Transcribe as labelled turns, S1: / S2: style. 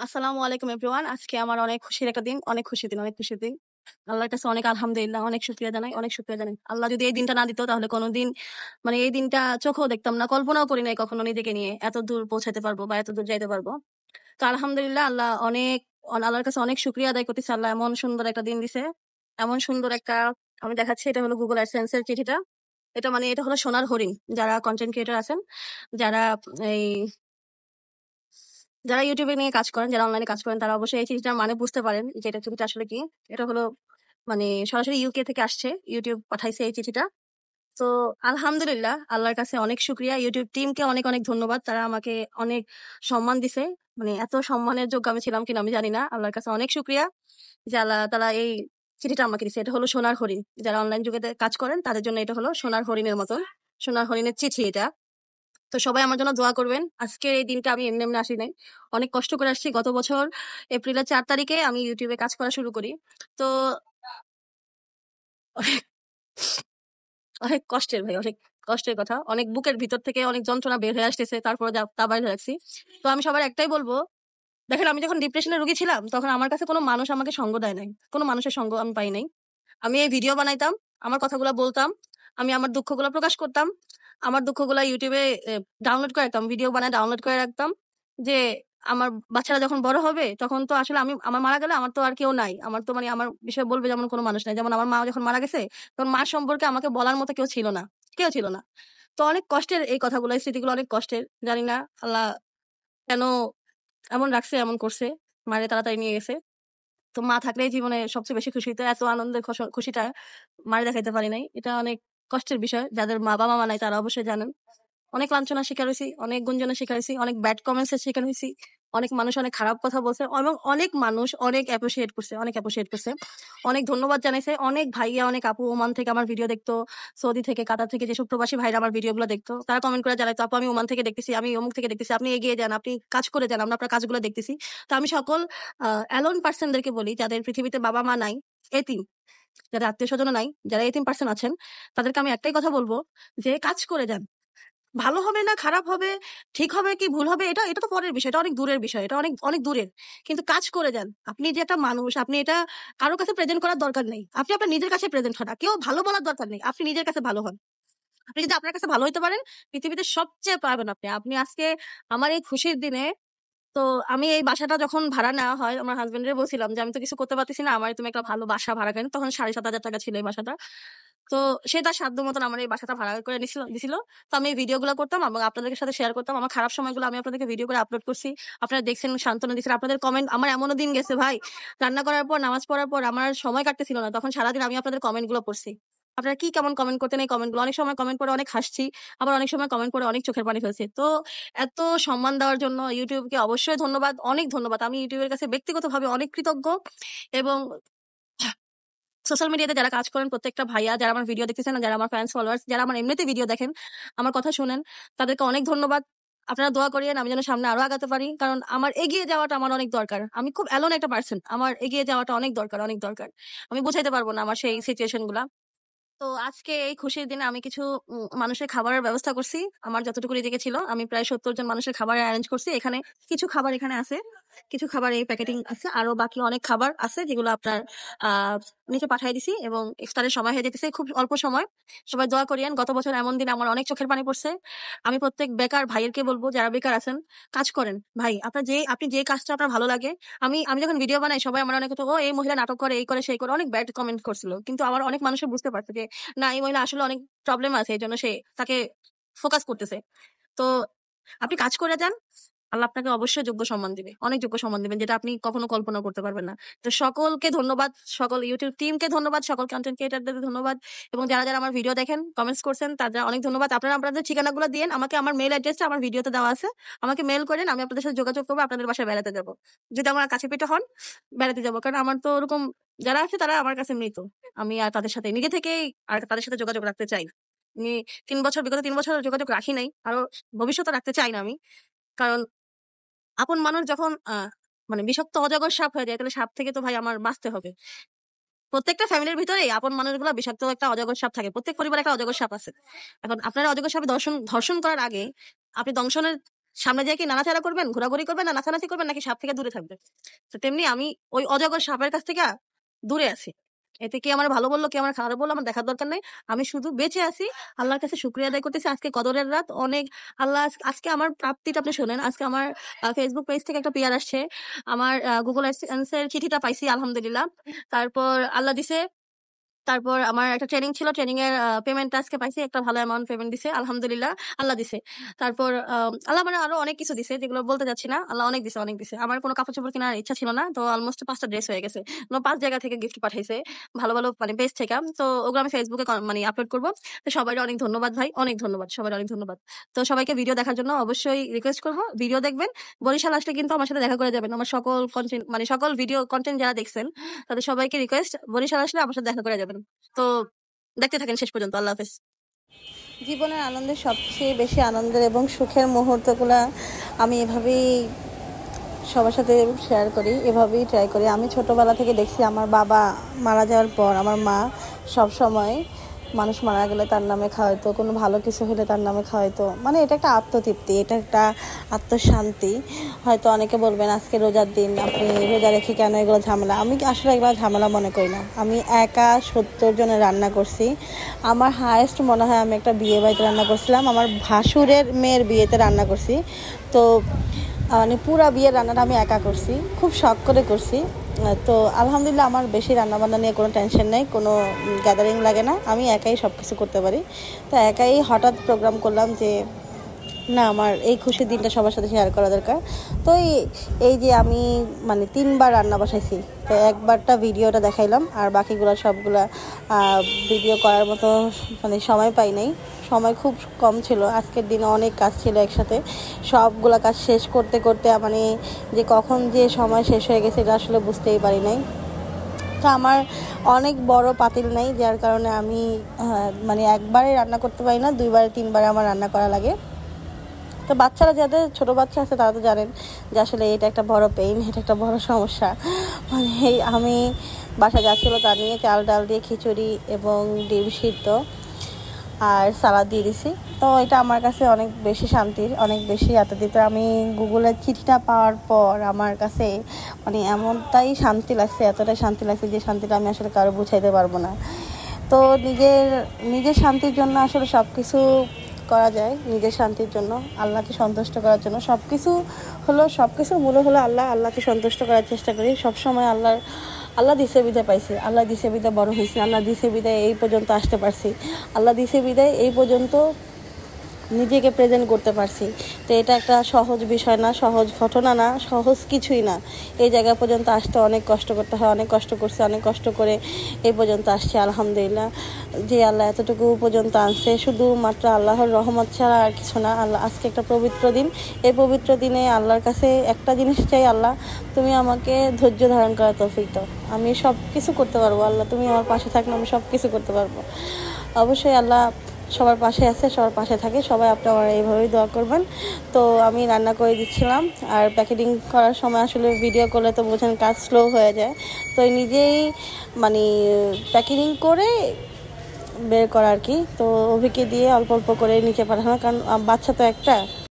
S1: আসসালামু আলাইকুম এভরিওয়ান। আজকে আমার অনেক খুশির একটা দিন, অনেক খুশির দিন, অনেক খুশির দিন। আল্লাহর কাছে অনেক আলহামদুলিল্লাহ, অনেক শুকরিয়া জানাই, অনেক শুকরিয়া জানাই। আল্লাহ যদি এই দিনটা না দিত তাহলে কোনোদিন মানে এই দিনটা চোখেও দেখতাম না, কল্পনাও করি নাই কখনো নিজেকে নিয়ে এত দূর পৌঁছাতে পারবো বা এত দূর যাইতে পারবো। তো আলহামদুলিল্লাহ আল্লাহর কাছে অনেক শুকরিয়া আদায় করতেছি। আল্লাহ এমন সুন্দর একটা দিন দিছে, এমন সুন্দর একটা আমি দেখাচ্ছি। এটা হলো গুগল অ্যাডসেন্স এর চিঠিটা। এটা হলো সোনার হরিণ। যারা কন্টেন্ট ক্রিয়েটর আছেন, যারা এই যারা ইউটিউবে নিয়ে কাজ করেন, যারা অনলাইনে কাজ করেন, তারা অবশ্যই এই চিঠিটার মানে বুঝতে পারেন যে এটা চিঠিটা আসলে কি। এটা হলো মানে সরাসরি ইউকে থেকে আসছে, ইউটিউব পাঠাইছে এই চিঠিটা। তো আলহামদুলিল্লাহ, আল্লাহর কাছে অনেক শুক্রিয়া। ইউটিউব টিমকে অনেক অনেক ধন্যবাদ, তারা আমাকে অনেক সম্মান দিছে। মানে এত সম্মানের যোগ্য আমি ছিলাম কিনা আমি জানি না। আল্লাহর কাছে অনেক শুক্রিয়া যে আল্লাহ তারা এই চিঠিটা আমাকে দিছে। এটা হলো সোনার হরিণ। যারা অনলাইন যুগে কাজ করেন তাদের জন্য এটা হলো সোনার হরিণের মতন, সোনার হরিণের চিঠি এটা। তো সবাই আমার জন্য দোয়া করবেন। আজকের এই দিনটা আমি এমনি এমনি আসি নাই, অনেক কষ্ট করে আসছি। গত বছর এপ্রিলের 4 তারিখে আমি ইউটিউবে কাজ করা শুরু করি। তো অনেক অনেক কষ্টের ভাই, অনেক কষ্টের কথা। অনেক বুকের ভিতর থেকে অনেক যন্ত্রণা বের হয়ে আসতেছে, তারপরে তা বাইরে রাখছি। তো আমি সবার একটাই বলবো, দেখেন আমি যখন ডিপ্রেশনের রোগী ছিলাম তখন আমার কাছে কোনো মানুষ আমাকে সঙ্গ দেয় নাই, কোনো মানুষের সঙ্গ আমি পাই নাই। আমি এই ভিডিও বানাইতাম, আমার কথাগুলো বলতাম, আমি আমার দুঃখগুলো প্রকাশ করতাম, আমার দুঃখগুলো ইউটিউবে ডাউনলোড করে রাখতাম, ভিডিও বানায় ডাউনলোড করে রাখতাম। যে আমার বাচ্চারা যখন বড় হবে তখন তো আসলে আমার মারা গেলে আমার তো আর কেউ নাই, আমার তো মানে আমার বিষয়ে বলবে যেমন কোনো মানুষ নাই। যেমন আমার মা যখন মারা গেছে তখন মা সম্পর্কে আমাকে বলার মতো কেউ ছিল না, কেউ ছিল না। তো অনেক কষ্টের এই কথাগুলো, এই স্মৃতিগুলো অনেক কষ্টের। জানি না আল্লাহ কেন এমন রাখছে, এমন করছে, মারে তাড়াতাড়ি নিয়ে গেছে। তো মা থাকলেই জীবনে সবচেয়ে বেশি খুশি। তো এত আনন্দের খুশিটা মারে দেখাইতে পারি নাই। এটা অনেক কষ্টের বিষয়। যাদের বাবা মা নাই তারা অবশ্যই জানেন। অনেক লাঞ্ছনার শিকার হয়েছি, অনেক গুঞ্জনের শিকার হয়েছি, অনেক ব্যাড কমেন্টস এর শিকার হয়েছি। অনেক মানুষ অনেক খারাপ কথা বলছে এবং অনেক মানুষ অনেক অ্যাপ্রিসিয়েট করছে, অনেক অ্যাপ্রিসিয়েট করছে, অনেক ধন্যবাদ জানাইছে। অনেক ভাইয়া, অনেক আপু ওমান থেকে আমার ভিডিও দেখতো, সৌদি থেকে, কাতার থেকে যেসব প্রবাসী ভাইরা আমার ভিডিওগুলো দেখতো, তারা কমেন্ট করে জানাইতো, আপু আমি ওমান থেকে দেখতেছি, আমি অমুক থেকে দেখতেছি, আপনি এগিয়ে যান, আপনি কাজ করে যান, আমরা আপনার কাজগুলো দেখতেছি। তো আমি সকল অ্যালোন পার্সনদেরকে বলি, যাদের পৃথিবীতে বাবা মা নাই, এতিম, যাদের আত্মীয় স্বজন নাই, যারা এতিম পার্সন আছেন, তাদেরকে আমি একটাই কথা বলবো যে কাজ করে যান। ভালো হবে না খারাপ হবে, ঠিক হবে কি ভুল হবে, এটা এটা তো পরের বিষয়, এটা অনেক দূরের বিষয়, এটা অনেক অনেক দূরের। কিন্তু কাজ করে যান। আপনি যে একটা মানুষ, আপনি এটা কারোর কাছে প্রেজেন্ট করার দরকার নেই। আপনি আপনার নিজের কাছে প্রেজেন্ট হন, কেউ ভালো বলার দরকার নেই, আপনি নিজের কাছে ভালো হন। আপনি যদি আপনার কাছে ভালো হইতে পারেন, পৃথিবীতে সবচেয়ে পাবেন আপনি। আপনি আজকে আমার এই খুশির দিনে, তো আমি এই বাসাটা যখন ভাড়া নেওয়া হয়, আমার হাজবেন্ডের বলছিলাম যে আমি তো কিছু করতে পারতেছি না, আমার তুমি একটা ভালো বাসা ভাড়া করেন। তখন 7,500 টাকা ছিল এই বাসাটা। তো সে তার সাধ্য মতন আমার এই বাসাটা ভাড়া করে দিছিল। তো আমি এই ভিডিওগুলো করতাম এবং আপনাদের সাথে শেয়ার করতাম। আমার খারাপ সময়গুলো আমি আপনাদেরকে ভিডিও করে আপলোড করছি। আপনারা দেখছেন, সান্ত্বনা দিচ্ছেন, আপনাদের কমেন্ট। আমার এমনও দিন গেছে ভাই, রান্না করার পর, নামাজ পড়ার পর আমার আর সময় কাটতেছিল না, তখন সারাদিন আমি আপনাদের কমেন্ট গুলো পড়ছি। আপনারা কি কেমন কমেন্ট করতেন, এই কমেন্ট গুলো অনেক সময় কমেন্ট করে অনেক হাসছি, আবার অনেক সময় কমেন্ট করে অনেক চোখের পানি ফেলছি। তো এত সম্মান দেওয়ার জন্য ইউটিউবকে অবশ্যই ধন্যবাদ, অনেক ধন্যবাদ। আমি ইউটিউবের কাছে ব্যক্তিগতভাবে অনেক কৃতজ্ঞ। এবং সোশ্যাল মিডিয়াতে যারা কাজ করেন, প্রত্যেকটা ভাইয়া যারা আমার ভিডিও দেখতেছেন, যারা আমার ফ্যান্স ফলোয়ার্স, যারা আমার এমনিতে ভিডিও দেখেন, আমার কথা শুনেন, তাদেরকে অনেক ধন্যবাদ। আপনারা দোয়া করিয়েন আমি যেন সামনে আরো আগাতে পারি, কারণ আমার এগিয়ে যাওয়াটা আমার অনেক দরকার। আমি খুব অ্যালোন একটা পার্সন, আমার এগিয়ে যাওয়াটা অনেক দরকার, অনেক দরকার। আমি বুঝাইতে পারবো না আমার সেই সিচুয়েশন গুলা। তো আজকে এই খুশির দিনে আমি কিছু মানুষের খাবারের ব্যবস্থা করছি। আমার যতটুকু রিজিকে ছিল আমি প্রায় 70 জন মানুষের খাবার অ্যারেঞ্জ করছি। এখানে কিছু খাবার এখানে আছে, কিছু খাবার এই প্যাকেটিং আছে, আরো বাকি অনেক খাবার আছে যেগুলো আপনার আহ নিচে পাঠিয়ে দিছি। এবং ইফতারের সময় হয়ে যেতেছে, খুব অল্প সময়। সবাই দোয়া করিয়েন। গত বছর এমন দিন আমার অনেক চোখের পানি পড়ছে। আমি প্রত্যেক বেকার ভাইয়েরকে বলবো, যারা বেকার আছেন, কাজ করেন ভাই। আপনি যে কাজটা আপনার ভালো লাগে, আমি আমি যখন ভিডিও বানাই সবাই আমার অনেক কথা, ও এই মহিলা নাটক করে, এই করে সেই করে, অনেক ব্যাড কমেন্ট করছিল। কিন্তু আমার অনেক মানুষের বুঝতে পারছে যে না, এই মহিলা আসলে অনেক প্রবলেম আছে, এই জন্য সে তাকে ফোকাস করতেছে। তো আপনি কাজ করে যান, আল্লাহ আপনাকে অবশ্যই যোগ্য সম্মান দিবে, অনেক যোগ্য সম্মান দিবেন, যেটা আপনি কখনো কল্পনা করতে পারবেন না। তো সকলকে ধন্যবাদ, সকল ইউটিউব টিমকে ধন্যবাদ, সকল কন্টেন্ট ক্রিয়েটারদের ধন্যবাদ। এবং যারা যারা আমার ভিডিও দেখেন, কমেন্টস করছেন, তাদের অনেক ধন্যবাদ। আপনারা আপনাদের ঠিকানাগুলো দিয়েন আমাকে, আমার মেল অ্যাড্রেসটা আমার ভিডিওতে দেওয়া আছে, আমাকে মেল করেন, আমি আপনাদের সাথে যোগাযোগ করবো, আপনাদের বাসায় বেড়াতে যাবো। যদি আমার কাছে পিঠে হন, বেড়াতে যাবো। কারণ আমার তো ওরকম যারা আছে তারা আমার কাছে মৃত। আমি আর তাদের সাথে নিজে থেকেই আর তাদের সাথে যোগাযোগ রাখতে চাই। আমি বিগত 3 বছর যোগাযোগ রাখি নাই, আরো ভবিষ্যতে রাখতে চাই না আমি। কারণ আপন মানুষ যখন মানে বিষাক্ত অজগর সাপ হয়ে যায়, তাহলে সাপ থেকে তো ভাই আমার বাঁচতে হবে। প্রত্যেকটা ফ্যামিলির ভিতরেই আপন মানুষগুলো বিষাক্ত একটা অজগর সাপ থাকে, প্রত্যেক পরিবারে একটা অজগর সাপ আছে। এখন আপনারা অজগর সাপে ধর্ষণ ধর্ষণ করার আগে আপনি দংশনের সামনে যেয়ে কি নাড়াচাড়া করবেন, ঘোরাঘুরি করবেন, না নাচানাচি করবেন, নাকি সাপ থেকে দূরে থাকবেন? তো তেমনি আমি ওই অজগর সাপের কাছ থেকে দূরে আছি। এতে কি আমার ভালো বললো, কি আমার খারাপ বললো, আমার দেখার দরকার নেই। আমি শুধু বেঁচে আছি, আল্লাহর কাছে শুকরিয়া আদায় করতেছি। আজকে কদরের রাত, অনেক আল্লাহ আজকে আমার প্রাপ্তিটা আপনি শোনেন। আজকে আমার ফেসবুক পেজ থেকে একটা পিআর আসছে, আমার গুগল অ্যাডসেন্সের চিঠিটা পাইছি আলহামদুলিল্লাহ। তারপর আল্লাহ দিছে, তারপর আমার একটা ট্রেনিং ছিল, ট্রেনিং এর পেমেন্ট আজকে পাইছি, একটা ভালো অ্যামাউন্ট পেমেন্ট দিছে আলহামদুলিল্লাহ, আল্লাহ দিছে। তারপর আল্লাহ মানে আরো অনেক কিছু দিছে, যেগুলো বলতে যাচ্ছি না। আল্লাহ অনেক দিছে, অনেক দিছে। আমার কোনো কাপড় চোপড় কেনার ইচ্ছা ছিল না, তো অলমোস্ট 5টা ড্রেস হয়ে গেছে। 5 জায়গা থেকে গিফট পাঠাইছে, ভালো ভালো মানে পেজ থেকে। তো ওগুলো আমি ফেসবুকে মানে আপলোড করবো। তো সবাই অনেক ধন্যবাদ ভাই, অনেক ধন্যবাদ, সবাই অনেক ধন্যবাদ। তো সবাইকে ভিডিও দেখার জন্য অবশ্যই রিকোয়েস্ট করবো, ভিডিও দেখবেন। বরিশাল আসলে কিন্তু আমার সাথে দেখা করে যাবেন। আমার সকল কন্টেন্ট মানে সকল ভিডিও কন্টেন্ট যারা দেখছেন তাদের সবাইকে রিকোয়েস্ট, বরিশাল আসলে আমার সাথে দেখা করে যাবেন। তো দেখতে থাকেন শেষ পর্যন্ত। আল্লাহ হাফেজ।
S2: জীবনের আনন্দের সবচেয়ে বেশি আনন্দের এবং সুখের মুহূর্তগুলো আমি এভাবেই সবার সাথে শেয়ার করি, এভাবেই ট্রাই করি। আমি ছোটোবেলা থেকে দেখছি আমার বাবা মারা যাওয়ার পর আমার মা সব সময় মানুষ মারা গেলে তার নামে খাওয়াইতো, কোনো ভালো কিছু হলে তার নামে খাওয়াইতো। মানে এটা একটা আত্মতৃপ্তি, এটা একটা আত্মশান্তি। হয়তো অনেকে বলবেন আজকে রোজার দিন, আপনি রোজা রেখে কেন এগুলো ঝামেলা? আমি আসলে এগুলো ঝামেলা মনে করি না। আমি একা 70 জনের রান্না করছি। আমার হায়েস্ট মনে হয় আমি একটা বিয়ে বাড়িতে রান্না করছিলাম, আমার ভাসুরের মেয়ের বিয়েতে রান্না করছি। তো মানে পুরা বিয়ের রান্নাটা আমি একা করছি, খুব শখ করে করছি। তো আলহামদুলিল্লাহ আমার বেশি রান্নাবান্না নিয়ে কোনো টেনশন নেই, কোনো গ্যাদারিং লাগে না, আমি একাই সব কিছু করতে পারি। তো একাই হঠাৎ প্রোগ্রাম করলাম যে না, আমার এই খুশির দিনটা সবার সাথে শেয়ার করা দরকার। তো এই যে আমি মানে 3বার রান্না বসাইছি, তো একবারটা ভিডিওটা দেখাইলাম, আর বাকিগুলো সবগুলা ভিডিও করার মতো মানে সময় পাই নাই, সময় খুব কম ছিল। আজকের দিনে অনেক কাজ ছিল একসাথে, সবগুলা কাজ শেষ করতে করতে মানে যে কখন যে সময় শেষ হয়ে গেছে এটা আসলে বুঝতেই পারি নাই। তো আমার অনেক বড় পাতিল নেই, যার কারণে আমি মানে একবারে রান্না করতে পারি না, 2বার 3বার আমার রান্না করা লাগে। তো বাচ্চারা, যাদের ছোটো বাচ্চা আছে তারা তো জানেন যে আসলে এটা একটা বড় পেইন, এটা একটা বড় সমস্যা। মানে আমি বাসা যাচ্ছিলো, তার নিয়ে চাল ডাল দিয়ে খিচুড়ি এবং ডিম সিদ্ধ আর সালাদ দিয়ে দিছি। তো এটা আমার কাছে অনেক বেশি শান্তির, অনেক বেশি আত্মতৃপ্ত। আমি গুগলের চিঠিটা পাওয়ার পর আমার কাছে মানে এমনটাই শান্তি লাগছে, এতটাই শান্তি লাগছে যে শান্তিটা আমি আসলে কারো বুঝাইতে পারবো না। তো নিজের শান্তির জন্য আসলে সব কিছু করা যায়, নিজের শান্তির জন্য, আল্লাহকে সন্তুষ্ট করার জন্য। সব কিছুর মূলে হলো আল্লাহকে সন্তুষ্ট করার চেষ্টা করি সবসময়। আল্লাহ দিছে বিদায় পাইছি, আল্লাহ দিছে বিদায় বড় হয়েছি, আল্লাহ দিছে বিদায় এই পর্যন্ত আসতে পারছি, আল্লাহ দিছে বিদায় এই পর্যন্ত নিজেকে প্রেজেন্ট করতে পারছি। তো এটা একটা সহজ বিষয় না, সহজ ঘটনা না, সহজ কিছুই না। এই জায়গা পর্যন্ত আসতে অনেক কষ্ট করতে হয়, অনেক কষ্ট করছি, অনেক কষ্ট করে এই পর্যন্ত আসছি আলহামদুলিল্লাহ। যে আল্লাহ এতটুকু পর্যন্ত আনছে শুধুমাত্র আল্লাহর রহমত ছাড়া আর কিছু না। আল্লাহ আজকে একটা পবিত্র দিন, এই পবিত্র দিনে আল্লাহর কাছে একটা জিনিস চাই, আল্লাহ তুমি আমাকে ধৈর্য ধারণ করার তৌফিক দাও, আমি সব কিছু করতে পারবো। আল্লাহ তুমি আমার পাশে থাকলে আমি সব কিছু করতে পারবো। অবশ্যই আল্লাহ সবার পাশে আছে, সবার পাশে থাকে। সবাই আপনারা এইভাবেই দোয়া করবেন। তো আমি রান্না করে দিচ্ছিলাম, আর প্যাকেটিং করার সময় আসলে ভিডিও করলে তো বোঝেন কাজ স্লো হয়ে যায়। তো নিজেই মানে প্যাকেটিং করে বের করা আর কি। তো অভিকে দিয়ে অল্প অল্প করে নিচে পাঠানো, কারণ বাচ্চা তো একটা,